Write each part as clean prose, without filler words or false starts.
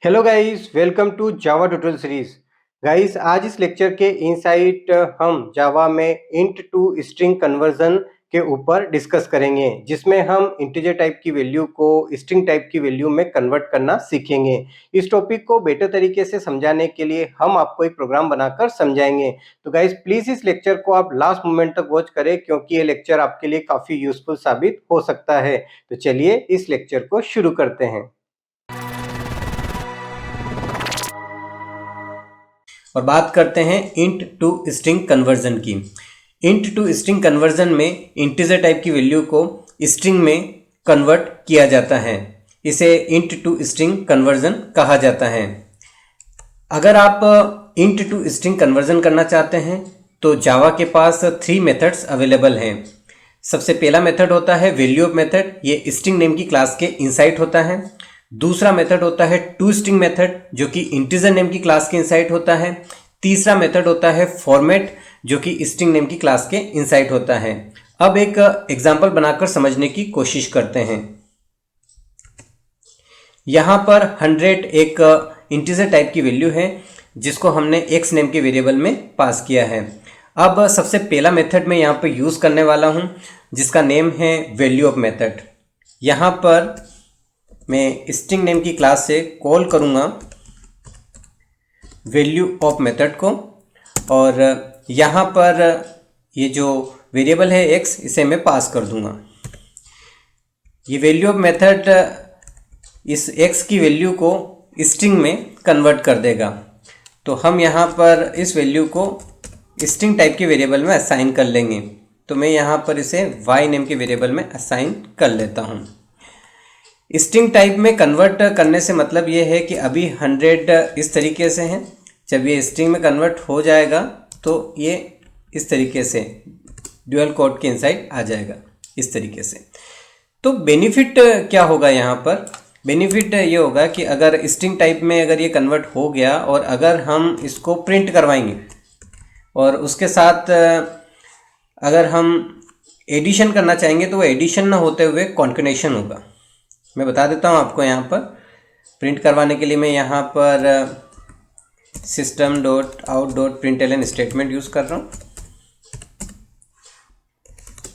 Hello guys, welcome to Java tutorial series. Guys, आज इस lecture के इनसाइट हम जावा में इंट टू स्ट्रिंग कन्वर्जन के ऊपर डिस्कस करेंगे, जिसमें हम इंटीजर टाइप की वैल्यू को स्ट्रिंग टाइप की वैल्यू में कन्वर्ट करना सीखेंगे। इस टॉपिक को बेटर तरीके से समझाने के लिए हम आपको एक प्रोग्राम बनाकर समझाएंगे। तो गाइस, प्लीज इस लेक्चर को आप लास्ट मोमेंट तक वॉच करें, क्योंकि ये लेक्चर आपके लिए काफी यूजफुल साबित हो सकता है। तो चलिए इस लेक्चर को शुरू करते हैं और बात करते हैं इंट टू स्ट्रिंग कन्वर्जन की। इंट टू स्ट्रिंग कन्वर्जन में इंटीजर टाइप की वैल्यू को स्ट्रिंग में कन्वर्ट किया जाता है। इसे इंट टू स्ट्रिंग कन्वर्जन कहा जाता है। अगर आप इंट टू स्ट्रिंग कन्वर्जन करना चाहते हैं तो जावा के पास 3 मेथड्स अवेलेबल हैं। सबसे पहला मेथड होता है वैल्यू ऑफ मेथड, ये स्ट्रिंग नेम की क्लास के इनसाइट होता है। दूसरा मेथड होता है टू स्ट्रिंग मेथड, जो कि इंटीजर नेम की क्लास के इनसाइट होता है। तीसरा मेथड होता है फॉर्मेट, जो कि स्ट्रिंग नेम की क्लास के इनसाइट होता है। अब एक एग्जांपल बनाकर समझने की कोशिश करते हैं। यहां पर 100 एक इंटीजर टाइप की वैल्यू है, जिसको हमने x नेम के वेरिएबल में पास किया है। अब सबसे पहला मेथड मैं यहाँ पर यूज करने वाला हूं, जिसका नेम है वैल्यू ऑफ मेथड। यहां पर मैं स्ट्रिंग नेम की क्लास से कॉल करूंगा वैल्यू ऑफ मेथड को, और यहाँ पर ये जो वेरिएबल है x, इसे मैं पास कर दूंगा। ये वैल्यू ऑफ मेथड इस x की वैल्यू को स्ट्रिंग में कन्वर्ट कर देगा। तो हम यहाँ पर इस वैल्यू को स्ट्रिंग टाइप के वेरिएबल में असाइन कर लेंगे। तो मैं यहाँ पर इसे y नेम के वेरिएबल में असाइन कर लेता हूँ। स्ट्रिंग टाइप में कन्वर्ट करने से मतलब ये है कि अभी 100 इस तरीके से है। जब ये स्ट्रिंग में कन्वर्ट हो जाएगा तो ये इस तरीके से ड्यूअल कोट के इनसाइड आ जाएगा, इस तरीके से। तो बेनिफिट क्या होगा यहाँ पर? बेनिफिट ये होगा कि अगर स्ट्रिंग टाइप में अगर ये कन्वर्ट हो गया और अगर हम इसको प्रिंट करवाएंगे और उसके साथ अगर हम एडिशन करना चाहेंगे तो वो एडिशन ना होते हुए कॉन्केटेनेशन होगा। मैं बता देता हूँ आपको। यहाँ पर प्रिंट करवाने के लिए मैं यहाँ पर system.out.println स्टेटमेंट यूज़ कर रहा हूँ,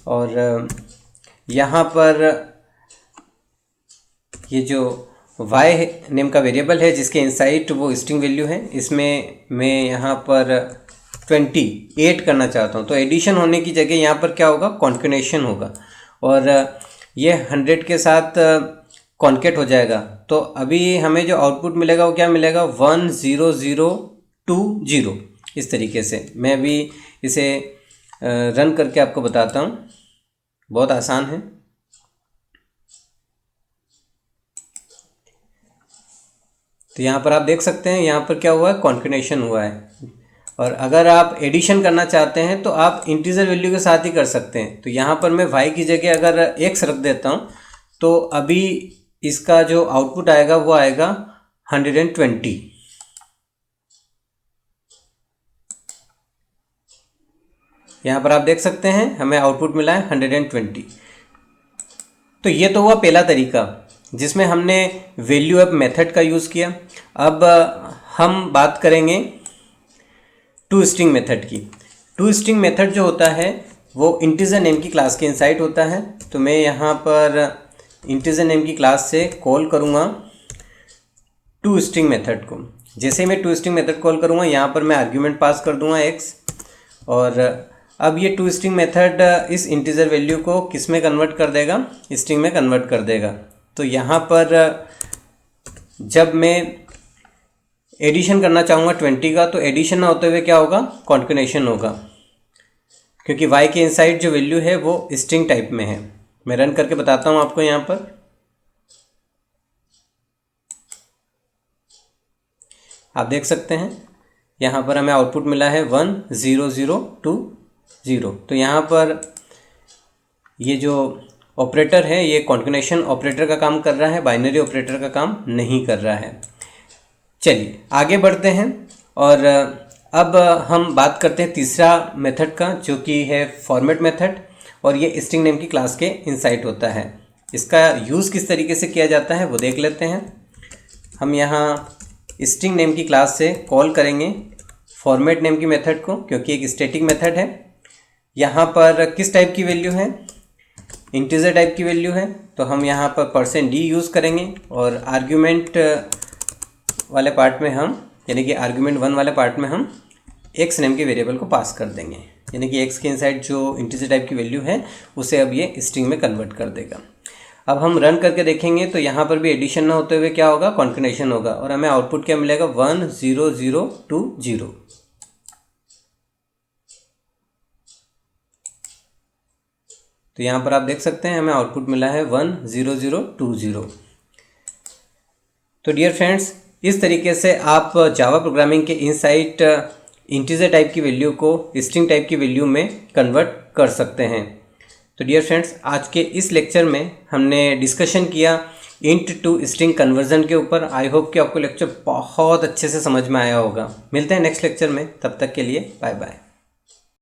और यहाँ पर ये जो y नेम का वेरिएबल है, जिसके इनसाइट वो स्ट्रिंग वैल्यू है, इसमें मैं यहाँ पर 28 करना चाहता हूँ। तो एडिशन होने की जगह यहाँ पर क्या होगा? कॉन्केटेनेशन होगा, और ये 100 के साथ कॉन्केट हो जाएगा। तो अभी हमें जो आउटपुट मिलेगा वो क्या मिलेगा? 10020, इस तरीके से। मैं अभी इसे रन करके आपको बताता हूँ, बहुत आसान है। तो यहाँ पर आप देख सकते हैं, यहाँ पर क्या हुआ है? कॉन्केटेनेशन हुआ है। और अगर आप एडिशन करना चाहते हैं तो आप इंटीजर वैल्यू के साथ ही कर सकते हैं। तो यहाँ पर मैं y की जगह अगर x रख देता हूँ तो अभी इसका जो आउटपुट आएगा वो आएगा 120। यहाँ पर आप देख सकते हैं हमें आउटपुट मिला है 120। तो ये तो हुआ पहला तरीका, जिसमें हमने वैल्यू ऑफ मेथड का यूज़ किया। अब हम बात करेंगे टू स्ट्रिंग मेथड की। टू स्ट्रिंग मेथड जो होता है वो इंटीजर नेम की क्लास के इनसाइड होता है। तो मैं यहाँ पर इंटीजर नेम की क्लास से कॉल करूँगा टू स्ट्रिंग मेथड को। जैसे मैं टू स्ट्रिंग मेथड कॉल करूँगा, यहाँ पर मैं आर्ग्यूमेंट पास कर दूँगा x, और अब ये टू स्ट्रिंग मेथड इस इंटीजर वैल्यू को किस में कन्वर्ट कर देगा? स्ट्रिंग में कन्वर्ट कर देगा। तो यहाँ पर जब मैं एडिशन करना चाहूँगा 20 का, तो एडिशन ना होते हुए क्या होगा? कॉन्केटेनेशन होगा, क्योंकि y के इनसाइड जो वैल्यू है वो स्ट्रिंग टाइप में है। मैं रन करके बताता हूँ आपको। यहाँ पर आप देख सकते हैं, यहाँ पर हमें आउटपुट मिला है 10020। तो यहाँ पर ये जो ऑपरेटर है ये कॉन्केटेनेशन ऑपरेटर का काम कर रहा है, बाइनरी ऑपरेटर का काम नहीं कर रहा है। चलिए आगे बढ़ते हैं, और अब हम बात करते हैं तीसरा मेथड का, जो कि है फॉर्मेट मेथड, और ये स्ट्रिंग नेम की क्लास के इनसाइट होता है। इसका यूज़ किस तरीके से किया जाता है वो देख लेते हैं। हम यहाँ स्ट्रिंग नेम की क्लास से कॉल करेंगे फॉर्मेट नेम की मेथड को, क्योंकि एक स्टैटिक मेथड है। यहाँ पर किस टाइप की वैल्यू है, इंटीजर टाइप की वैल्यू है, तो हम यहाँ पर %d यूज़ करेंगे और आर्ग्यूमेंट वाले पार्ट में हम, यानी कि आर्ग्यूमेंट 1 वाले पार्ट में हम x नेम के वेरिएबल को पास कर देंगे, यानी कि x के इनसाइड जो इंटीजर टाइप की वैल्यू है उसे अब ये स्ट्रिंग में कन्वर्ट कर देगा। अब हम रन करके देखेंगे तो यहाँ पर भी एडिशन ना होते हुए क्या होगा, कॉन्केटेनेशन होगा और हमें आउटपुट क्या मिलेगा, 1 0 0 2 0। तो यहाँ पर आप देख सकते हैं हमें आउटपुट मिला है 1 0 0 2 0। तो डियर फ्रेंड्स, इस तरीके से आप जावा प्रोग्रामिंग के इनसाइड इंटीजर टाइप की वैल्यू को स्ट्रिंग टाइप की वैल्यू में कन्वर्ट कर सकते हैं। तो डियर फ्रेंड्स, आज के इस लेक्चर में हमने डिस्कशन किया इंट टू स्ट्रिंग कन्वर्जन के ऊपर। आई होप कि आपको लेक्चर बहुत अच्छे से समझ में आया होगा। मिलते हैं नेक्स्ट लेक्चर में, तब तक के लिए बाय बाय।